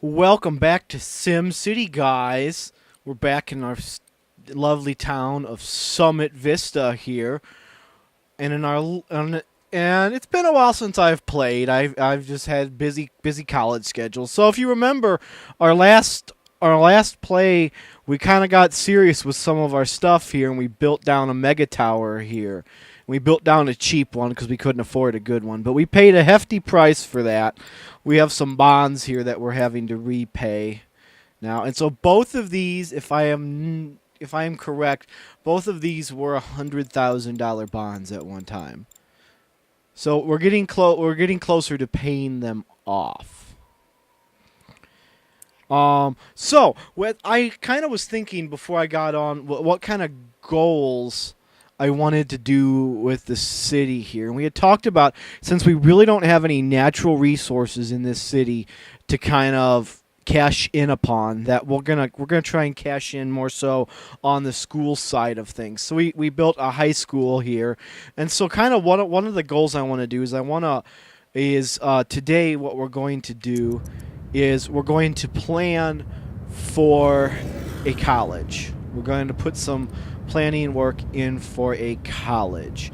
Welcome back to SimCity, guys. We're back in our lovely town of Summit Vista here, and and it's been a while since I've played. I've just had busy college schedules. So if you remember our last play, we kind of got serious with some of our stuff here, and we built down a mega tower here. We built down a cheap one because we couldn't afford a good one, but we paid a hefty price for that. We have some bonds here that we're having to repay now, and so both of these, if I am correct, both of these were $100,000 bonds at one time. So we're getting closer to paying them off. So what I kind of was thinking before I got on, what kind of goals I wanted to do with the city here. And we had talked about, since we really don't have any natural resources in this city to kind of cash in upon, that we're gonna try and cash in more so on the school side of things. So we built a high school here, and so kind of one of the goals I want to do is today what we're going to do is we're going to plan for a college. We're going to put some planning work in for a college.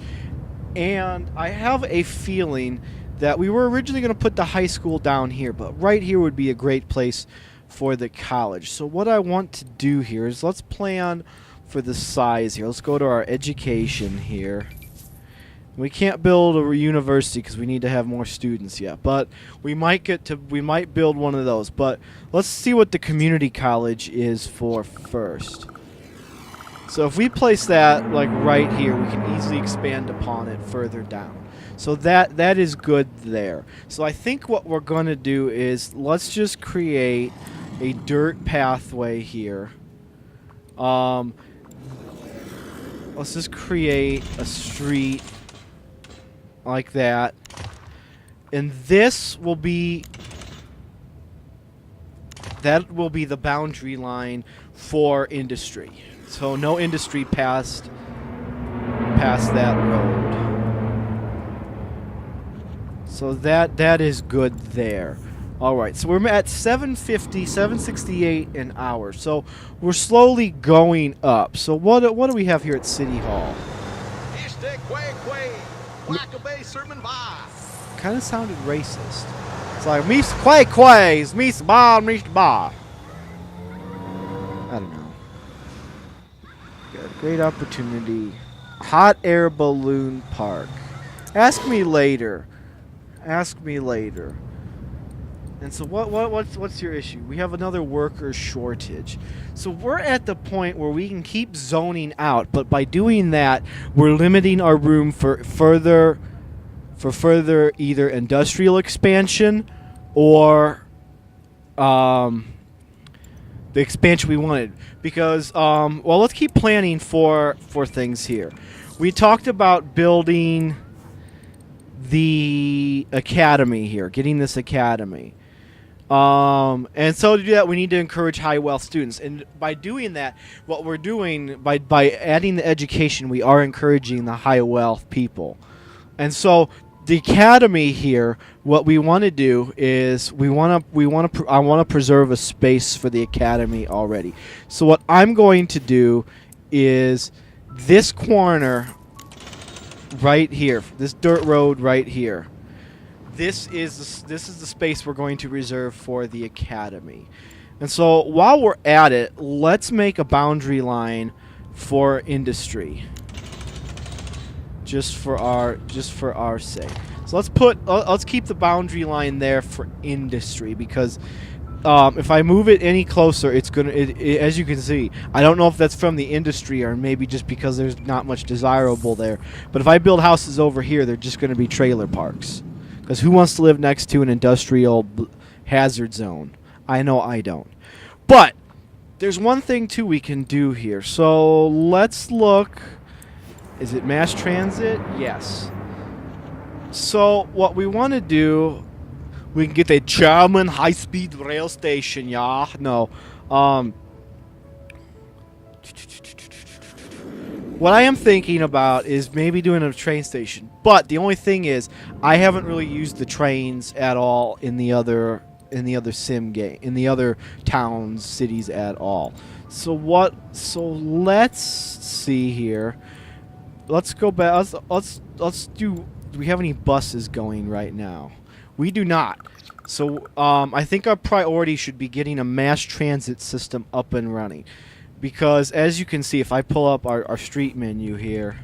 And I have a feeling that we were originally going to put the high school down here, but right here would be a great place for the college. So what I want to do here is let's plan for the size here. Let's go to our education here. We can't build a university because we need to have more students yet, but we might build one of those. But let's see what the community college is for first. So if we place that like right here, we can easily expand upon it further down. So that is good there. So I think what we're going to do is let's just create a dirt pathway here. Let's just create a street like that. And that will be the boundary line for industry. So no industry past that road. So that is good there. All right, so we're at 750, 768 an hour. So we're slowly going up. So what do we have here at City Hall? Kind of sounded racist. It's like Miss Quay Quays, Miss Bar, Miss Bar. I don't know. Great opportunity. Hot air balloon park. Ask me later. Ask me later. And so what's your issue? We have another worker shortage. So we're at the point where we can keep zoning out, but by doing that, we're limiting our room for further either industrial expansion or the expansion we wanted. Because, well, let's keep planning for things here. We talked about building the academy here, getting this academy. And so to do that, we need to encourage high wealth students. And by doing that, what we're doing, by adding the education, we are encouraging the high wealth people. And so the academy here, what we want to do is I want to preserve a space for the academy already. So what I'm going to do is this corner right here, this dirt road right here. This is the space we're going to reserve for the academy. And so while we're at it, let's make a boundary line for industry. Just for our sake. So let's keep the boundary line there for industry, because if I move it any closer, it's gonna as you can see, I don't know if that's from the industry or maybe just because there's not much desirable there. But if I build houses over here, they're just going to be trailer parks. Because who wants to live next to an industrial hazard zone? I know I don't. But there's one thing too we can do here. So let's look. Is it mass transit? Yes. So what we want to do, we can get a German high-speed rail station, yeah? No. What I am thinking about is maybe doing a train station. But the only thing is, I haven't really used the trains at all in the other in the other sim game, in the other towns, cities at all. So let's see here. Let's go back. Let's do. Do we have any buses going right now? We do not. So I think our priority should be getting a mass transit system up and running, because as you can see, if I pull up our street menu here,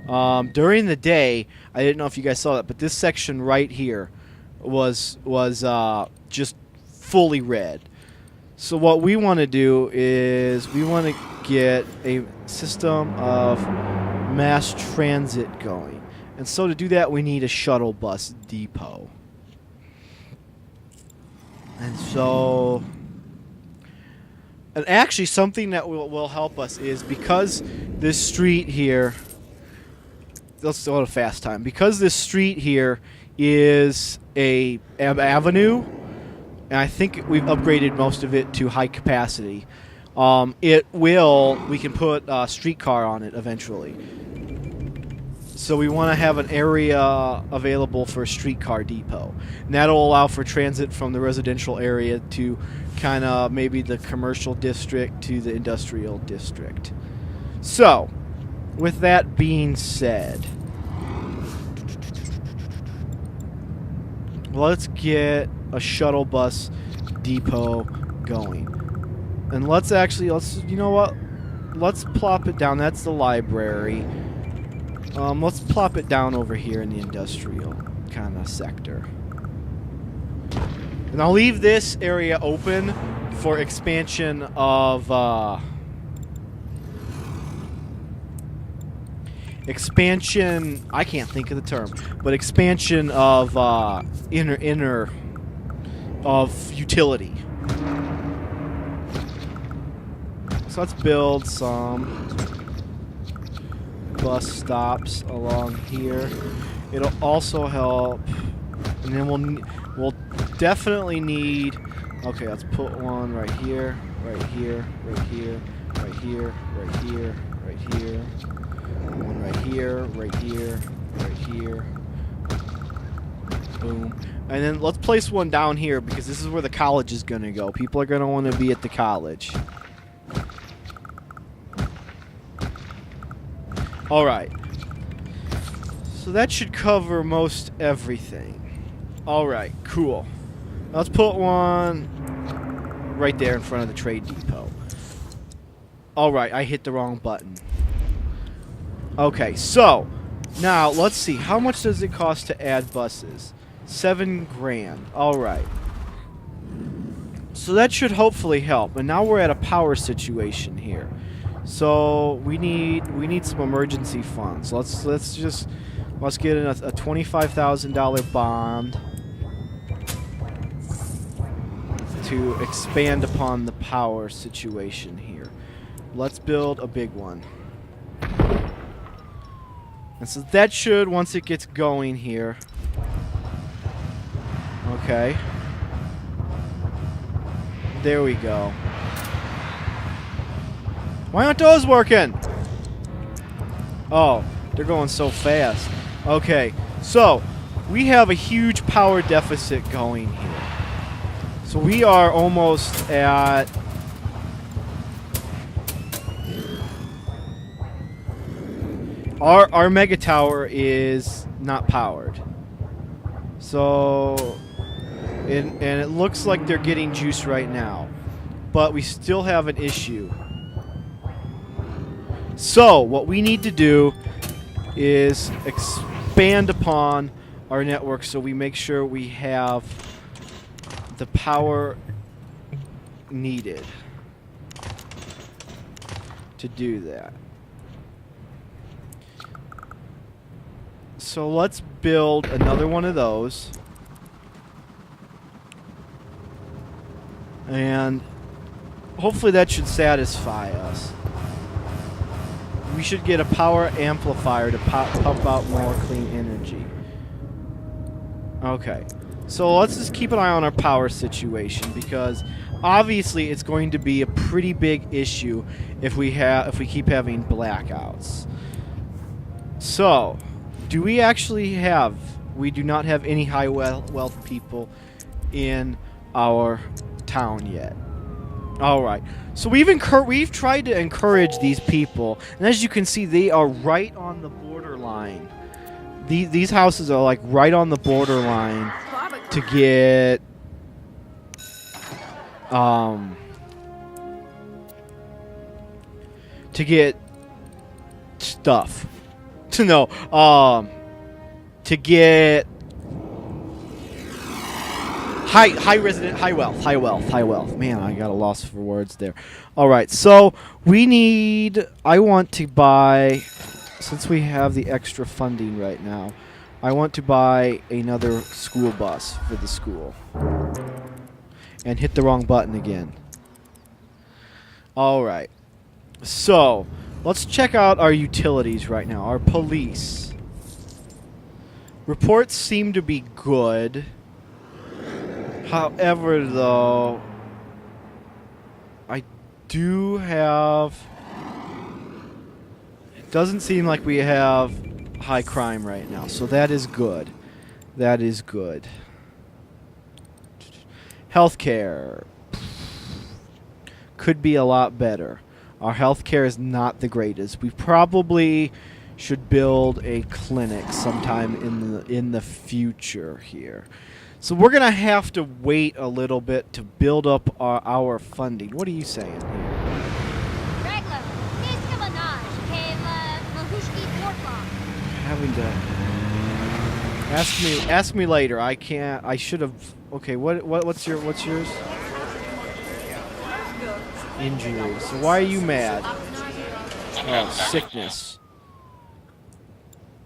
during the day, I didn't know if you guys saw that, but this section right here was just fully red. So what we want to do is we want to get a system of mass transit going. And so to do that, we need a shuttle bus depot. And so... And actually, something that will help us is because this street here... Let's go to fast time. Because this street here is a avenue, and I think we've upgraded most of it to high capacity, we can put a streetcar on it eventually. So we want to have an area available for a streetcar depot. And that'll allow for transit from the residential area to kind of maybe the commercial district to the industrial district. So, with that being said, let's get a shuttle bus depot going. And let's you know what? Let's plop it down. That's the library. Let's plop it down over here in the industrial kind of sector. And I'll leave this area open for expansion of I can't think of the term, but expansion of inner of utility. So let's build some bus stops along here. It'll also help, and then we'll definitely need. Okay, let's put one right here, right here, right here, right here, right here, right here. One right here, right here, right here. Boom. And then let's place one down here because this is where the college is going to go. People are going to want to be at the college. Alright. So that should cover most everything. Alright, cool. Let's put one right there in front of the trade depot. Alright, I hit the wrong button. Okay, so now let's see. How much does it cost to add buses? $7 grand. Alright. So that should hopefully help. And now we're at a power situation here. So we need some emergency funds. Let's get in a $25,000 bond to expand upon the power situation here. Let's build a big one. And so that should, once it gets going here. Okay. There we go. Why aren't those working? Oh, they're going so fast. Okay, so we have a huge power deficit going here. So we are almost at... Our mega tower is not powered. So... And it looks like they're getting juice right now. But we still have an issue. So, what we need to do is expand upon our network so we make sure we have the power needed to do that. So let's build another one of those. And hopefully that should satisfy us. We should get a power amplifier to pump out more clean energy. Okay. So let's just keep an eye on our power situation, because obviously it's going to be a pretty big issue if we keep having blackouts. So, do we actually have... We do not have any high wealth people in our town yet. All right. So we've tried to encourage these people, and as you can see, they are right on the borderline. These houses are like right on the borderline to get to get stuff. To know to get high wealth. Man, I got a loss for words there. All right, so I want to buy, since we have the extra funding right now, I want to buy another school bus for the school. And hit the wrong button again. All right. So, let's check out our utilities right now. Our police. Reports seem to be good. However, though, I do have... It doesn't seem like we have high crime right now, so that is good. That is good. Healthcare could be a lot better. Our healthcare is not the greatest. We probably should build a clinic sometime in the future here. So we're gonna have to wait a little bit to build up our funding. What are you saying here? Having to ask me later. I can't. I should have. Okay. What's yours? Injury. So why are you mad? Oh, sickness.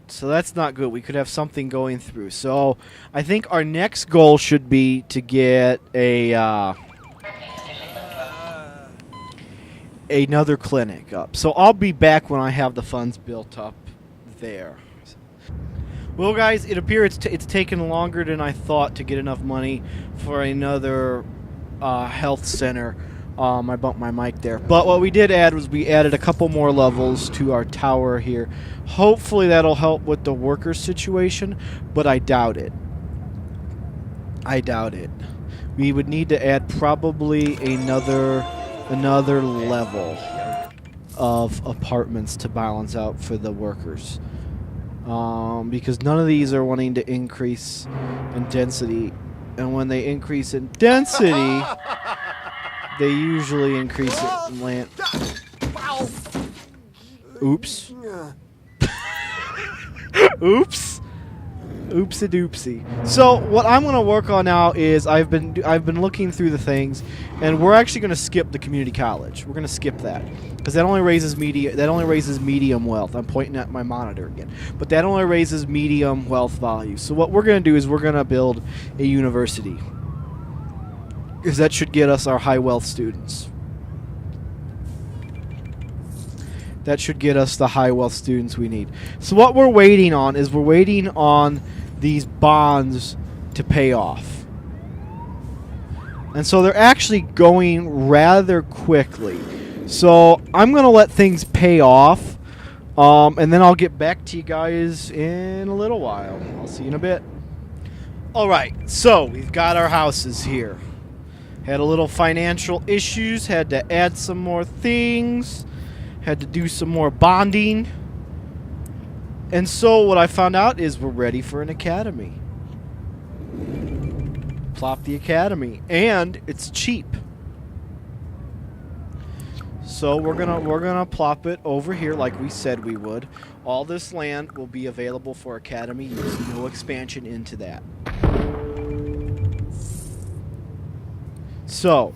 So that's not good. We could have something going through. So I think our next goal should be to get another clinic up. So I'll be back when I have the funds built up there. Well, guys, it appears it's taken longer than I thought to get enough money for another health center. I bumped my mic there. But what we did add was we added a couple more levels to our tower here. Hopefully that'll help with the worker situation, but I doubt it. We would need to add probably another level of apartments to balance out for the workers. Because none of these are wanting to increase in density. And when they increase in density... They usually increase it in land. Oops. Oops. Oopsie doopsie. So what I'm going to work on now is I've been looking through the things, and we're actually going to skip the community college. We're going to skip that because that only raises medium wealth. I'm pointing at my monitor again, but that only raises medium wealth value. So what we're going to do is we're going to build a university. Because that should get us our high wealth students. That should get us the high wealth students we need. So what we're waiting on is we're waiting on these bonds to pay off. And so they're actually going rather quickly. So I'm going to let things pay off. And then I'll get back to you guys in a little while. I'll see you in a bit. Alright, so we've got our houses here. Had a little financial issues, had to add some more things, had to do some more bonding. And so what I found out is we're ready for an academy. Plop the academy. And it's cheap. So we're gonna plop it over here like we said we would. All this land will be available for academy use. No expansion into that. So,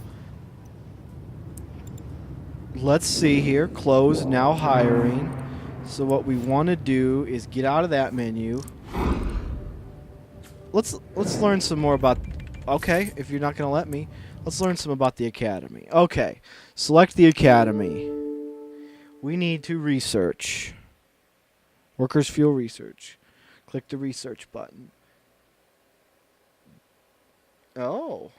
let's see here. Close, now hiring. So what we want to do is get out of that menu. Let's learn some more about... Okay, if you're not going to let me. Let's learn some about the academy. Okay, select the academy. We need to research. Workers fuel research. Click the research button. Oh.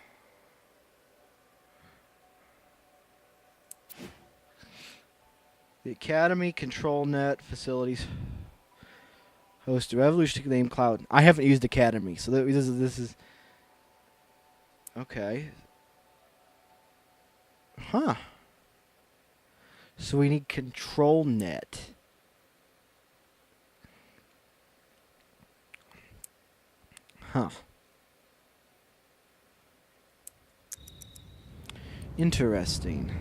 The Academy, Control Net, Facilities, Host a Revolutionary Name Cloud. I haven't used Academy, so this is Okay. Huh. So we need control net. Huh. Interesting.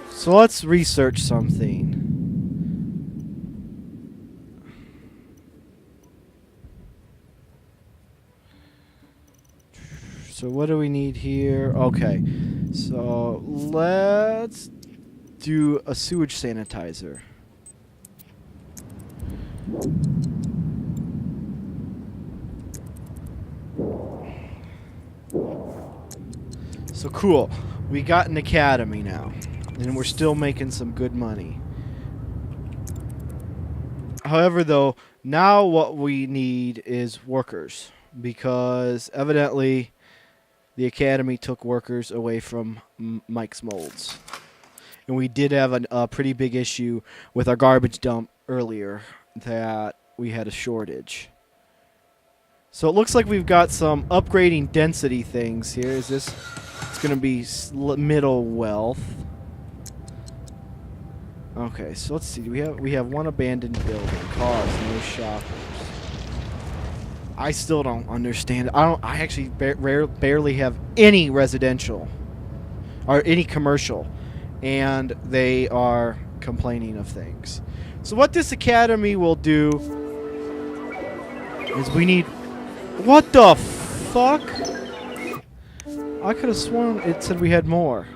So let's research something. So what do we need here? Okay. So let's do a sewage sanitizer. So cool. We got an academy now. And we're still making some good money. However, though, now what we need is workers. Because evidently the academy took workers away from Mike's molds. And we did have a pretty big issue with our garbage dump earlier that we had a shortage. So it looks like we've got some upgrading density things here. Is this... It's going to be middle wealth. Okay, so let's see. We have one abandoned building. Cars, no shoppers. I still don't understand. I actually barely have any residential or any commercial, and they are complaining of things. So what this academy will do is we need... What the fuck? I could have sworn it said we had more.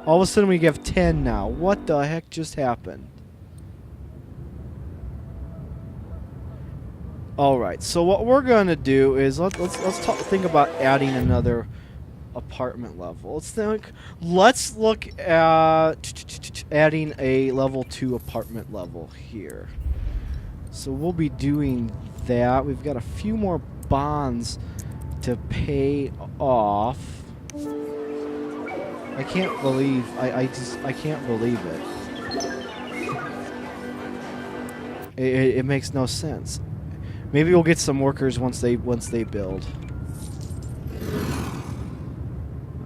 All of a sudden we have 10 now. What the heck just happened? Alright, so what we're going to do is let's think about adding another apartment level. Let's look at adding a level 2 apartment level here. So we'll be doing that. We've got a few more bonds to pay off. I can't believe I can't believe it. It makes no sense. Maybe we'll get some workers once they build.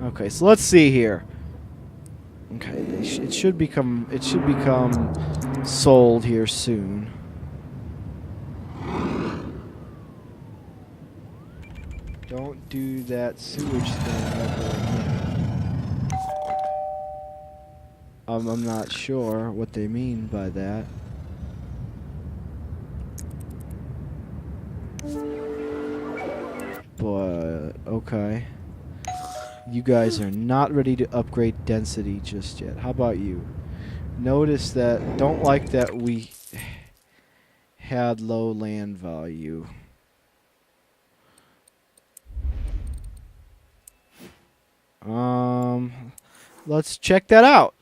Okay, so let's see here. Okay, it should become sold here soon. Don't do that sewage thing ever again. I'm not sure what they mean by that. But, okay. You guys are not ready to upgrade density just yet. How about you? Notice that, don't like that we had low land value. Let's check that out.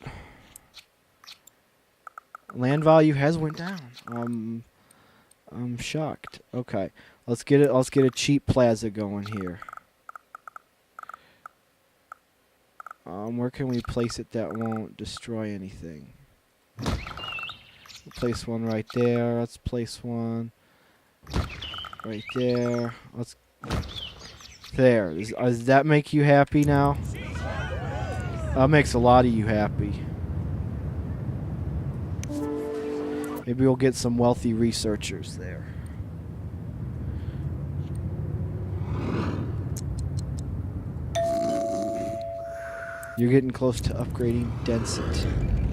Land value has went down. I'm shocked. Okay, let's get a cheap plaza going here. Where can we place it that won't destroy anything? We'll place one right there. Let's place one right there. There. Does that make you happy now? That makes a lot of you happy. Maybe we'll get some wealthy researchers there. You're getting close to upgrading density.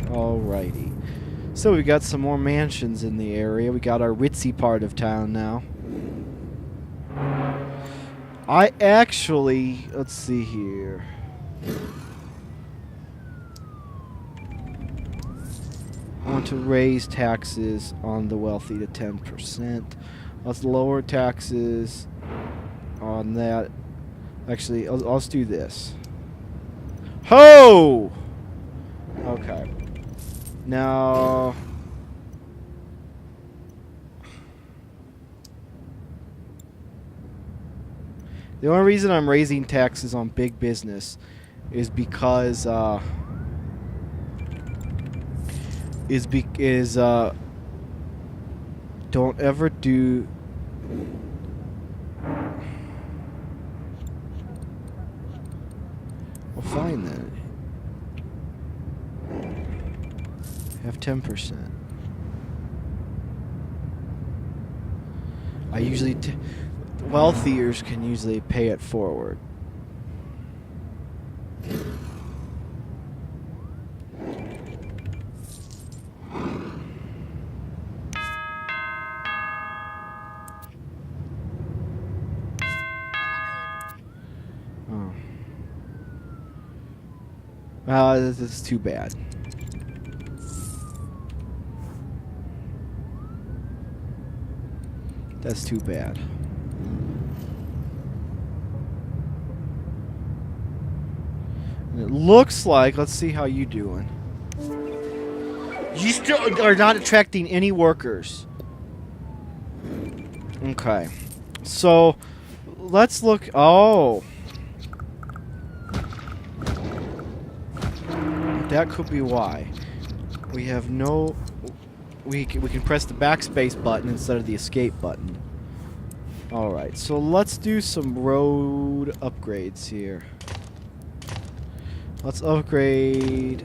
Alrighty. So we got some more mansions in the area. We got our ritzy part of town now. Let's see here. I want to raise taxes on the wealthy to 10%. Let's lower taxes on that. Actually, let's do this. Ho! Okay. Now... The only reason I'm raising taxes on big business is because Don't ever do... Well, fine then. Have 10%. I usually... wealthiers can usually pay it forward. This is too bad. That's too bad. And it looks like, let's see how you doing. You still are not attracting any workers. Okay. So, let's look. Oh. That could be why. We have no... We can press the backspace button instead of the escape button. Alright, so let's do some road upgrades here. Let's upgrade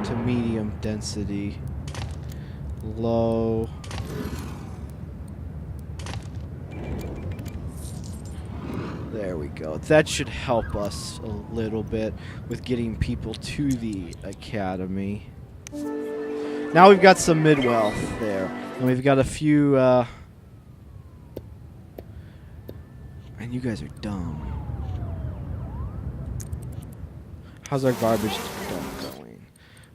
to medium density. Low. There we go. That should help us a little bit with getting people to the academy. Now we've got some mid-wealth there. And we've got a few... and you guys are dumb. How's our garbage dump going?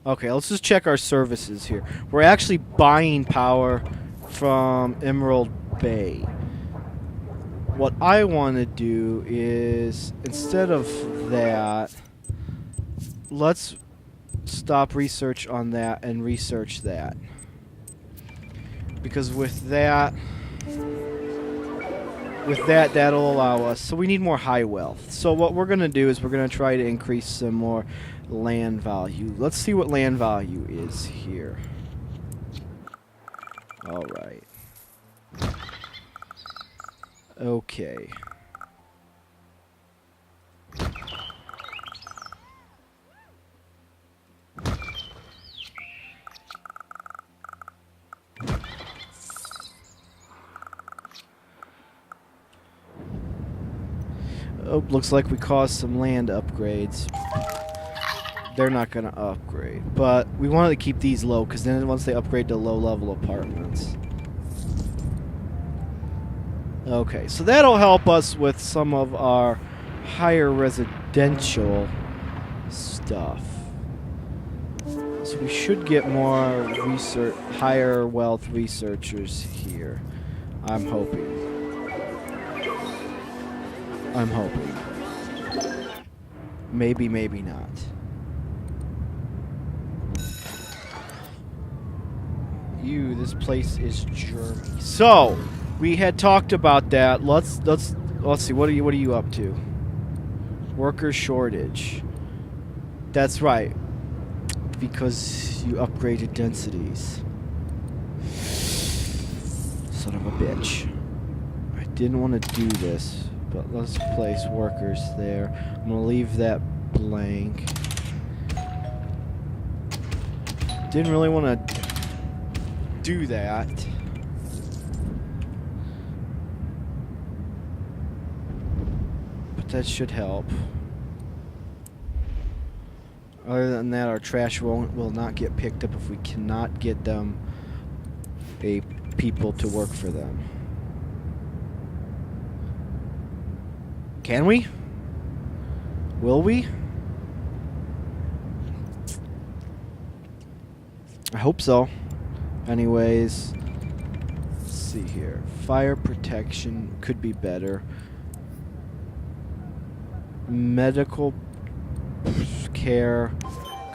Okay, let's just check our services here. We're actually buying power from Emerald Bay. What I want to do is, instead of that, let's stop research on that and research that. Because with that, that'll allow us. So we need more high wealth. So what we're going to do is we're going to try to increase some more land value. Let's see what land value is here. All right. Okay. Oh, looks like we caused some land upgrades. They're not going to upgrade. But we wanted to keep these low, because then once they upgrade to low-level apartments. Okay, so that'll help us with some of our higher residential stuff. So we should get more higher wealth researchers here. I'm hoping. I'm hoping. Maybe, maybe not. This place is Germany. So, we had talked about that. Let's see. What are you up to? Worker shortage. That's right. Because you upgraded densities. Son of a bitch. I didn't want to do this, but let's place workers there. I'm gonna leave that blank. Didn't really want to do that. But that should help. Other than that, our trash will not get picked up if we cannot get them people to work for them. Can we? Will we? I hope so. Anyways, let's see here. Fire protection could be better. Medical care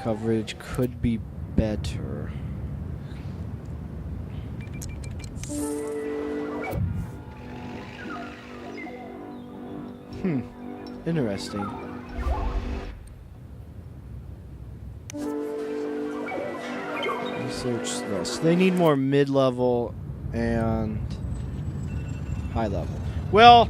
coverage could be better. Interesting. Research list. They need more mid-level and high level. Well,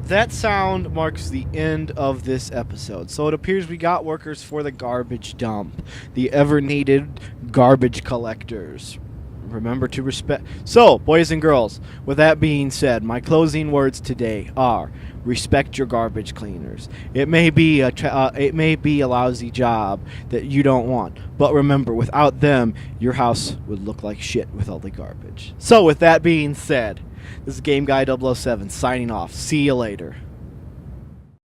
that sound marks the end of this episode. So it appears we got workers for the garbage dump, the ever-needed garbage collectors. Remember to respect. So, boys and girls, with that being said, my closing words today are: respect your garbage cleaners. It may be a lousy job that you don't want, but remember, without them, your house would look like shit with all the garbage. So, with that being said, this is Game Guy 007 signing off. See you later.